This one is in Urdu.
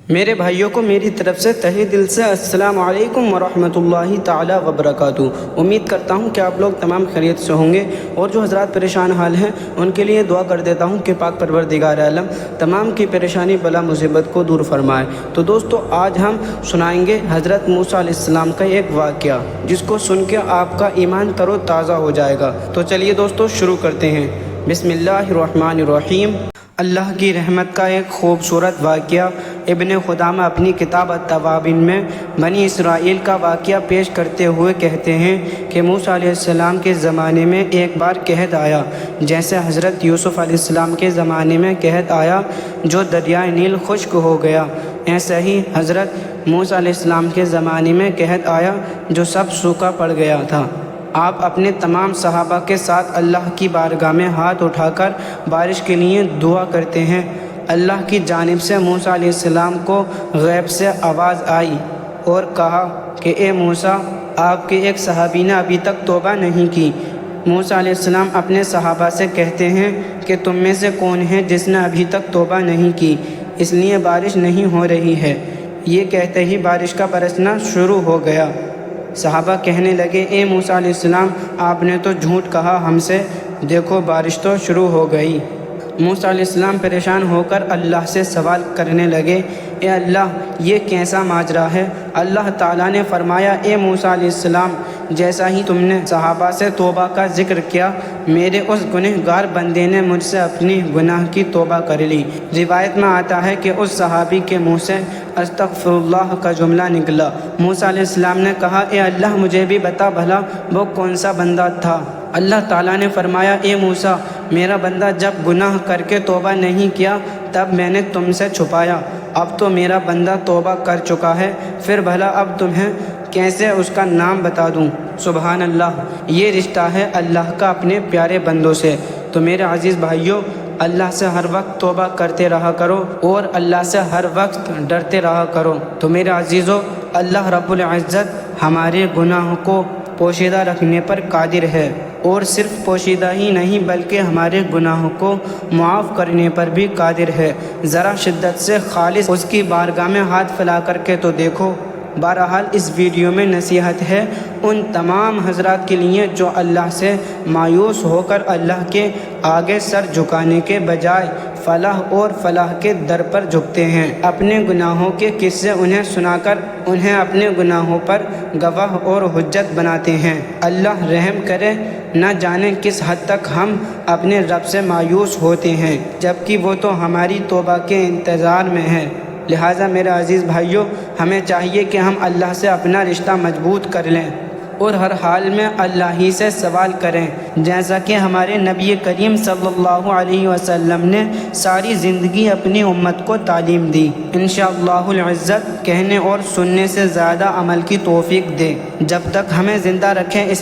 میرے بھائیوں کو میری طرف سے تہہ دل سے السلام علیکم ورحمۃ اللہ تعالی وبرکاتہ۔ امید کرتا ہوں کہ آپ لوگ تمام خیریت سے ہوں گے، اور جو حضرات پریشان حال ہیں ان کے لیے دعا کر دیتا ہوں کہ پاک پروردگار عالم تمام کی پریشانی بلا مصیبت کو دور فرمائے۔ تو دوستو، آج ہم سنائیں گے حضرت موسیٰ علیہ السلام کا ایک واقعہ، جس کو سن کے آپ کا ایمان تر و تازہ ہو جائے گا۔ تو چلیے دوستو شروع کرتے ہیں۔ بسم اللہ الرحمن الرحیم۔ اللہ کی رحمت کا ایک خوبصورت واقعہ ابن خدامہ اپنی کتاب التوابین میں بنی اسرائیل کا واقعہ پیش کرتے ہوئے کہتے ہیں کہ موسیٰ علیہ السلام کے زمانے میں ایک بار قحط آیا، جیسے حضرت یوسف علیہ السلام کے زمانے میں قحط آیا جو دریائے نیل خشک ہو گیا، ایسے ہی حضرت موسیٰ علیہ السلام کے زمانے میں قحط آیا جو سب سوکھا پڑ گیا تھا۔ آپ اپنے تمام صحابہ کے ساتھ اللہ کی بارگاہ میں ہاتھ اٹھا کر بارش کے لیے دعا کرتے ہیں۔ اللہ کی جانب سے موسیٰ علیہ السلام کو غیب سے آواز آئی اور کہا کہ اے موسیٰ، آپ کے ایک صحابی نے ابھی تک توبہ نہیں کی۔ موسیٰ علیہ السلام اپنے صحابہ سے کہتے ہیں کہ تم میں سے کون ہے جس نے ابھی تک توبہ نہیں کی، اس لیے بارش نہیں ہو رہی ہے۔ یہ کہتے ہی بارش کا برسنا شروع ہو گیا۔ صحابہ کہنے لگے، اے موسیٰ علیہ السلام، آپ نے تو جھوٹ کہا ہم سے، دیکھو بارش تو شروع ہو گئی۔ موسیٰ علیہ السلام پریشان ہو کر اللہ سے سوال کرنے لگے، اے اللہ، یہ کیسا ماجرا ہے؟ اللہ تعالیٰ نے فرمایا، اے موسیٰ علیہ السلام، جیسا ہی تم نے صحابہ سے توبہ کا ذکر کیا، میرے اس گنہگار بندے نے مجھ سے اپنی گناہ کی توبہ کر لی۔ روایت میں آتا ہے کہ اس صحابی کے منہ سے استغفر اللہ کا جملہ نکلا۔ موسیٰ علیہ السلام نے کہا، اے اللہ، مجھے بھی بتا بھلا وہ کون سا بندہ تھا؟ اللہ تعالیٰ نے فرمایا، اے موسیٰ، میرا بندہ جب گناہ کر کے توبہ نہیں کیا تب میں نے تم سے چھپایا، اب تو میرا بندہ توبہ کر چکا ہے، پھر بھلا اب تمہیں کیسے اس کا نام بتا دوں؟ سبحان اللہ، یہ رشتہ ہے اللہ کا اپنے پیارے بندوں سے۔ تو میرے عزیز بھائیوں، اللہ سے ہر وقت توبہ کرتے رہا کرو اور اللہ سے ہر وقت ڈرتے رہا کرو۔ تو میرے عزیزوں، اللہ رب العزت ہمارے گناہوں کو پوشیدہ رکھنے پر قادر ہے، اور صرف پوشیدہ ہی نہیں بلکہ ہمارے گناہوں کو معاف کرنے پر بھی قادر ہے۔ ذرا شدت سے خالص اس کی بارگاہ میں ہاتھ پھیلا کر کے تو دیکھو۔ بہرحال اس ویڈیو میں نصیحت ہے ان تمام حضرات کے لیے جو اللہ سے مایوس ہو کر اللہ کے آگے سر جھکانے کے بجائے فلاح اور فلاح کے در پر جھکتے ہیں، اپنے گناہوں کے قصے انہیں سنا کر انہیں اپنے گناہوں پر گواہ اور حجت بناتے ہیں۔ اللہ رحم کرے، نہ جانے کس حد تک ہم اپنے رب سے مایوس ہوتے ہیں، جبکہ وہ تو ہماری توبہ کے انتظار میں ہے۔ لہٰذا میرے عزیز بھائیوں، ہمیں چاہیے کہ ہم اللہ سے اپنا رشتہ مضبوط کر لیں اور ہر حال میں اللہ ہی سے سوال کریں، جیسا کہ ہمارے نبی کریم صلی اللہ علیہ وسلم نے ساری زندگی اپنی امت کو تعلیم دی۔ انشاءاللہ العزت کہنے اور سننے سے زیادہ عمل کی توفیق دے۔ جب تک ہمیں زندہ رکھیں اس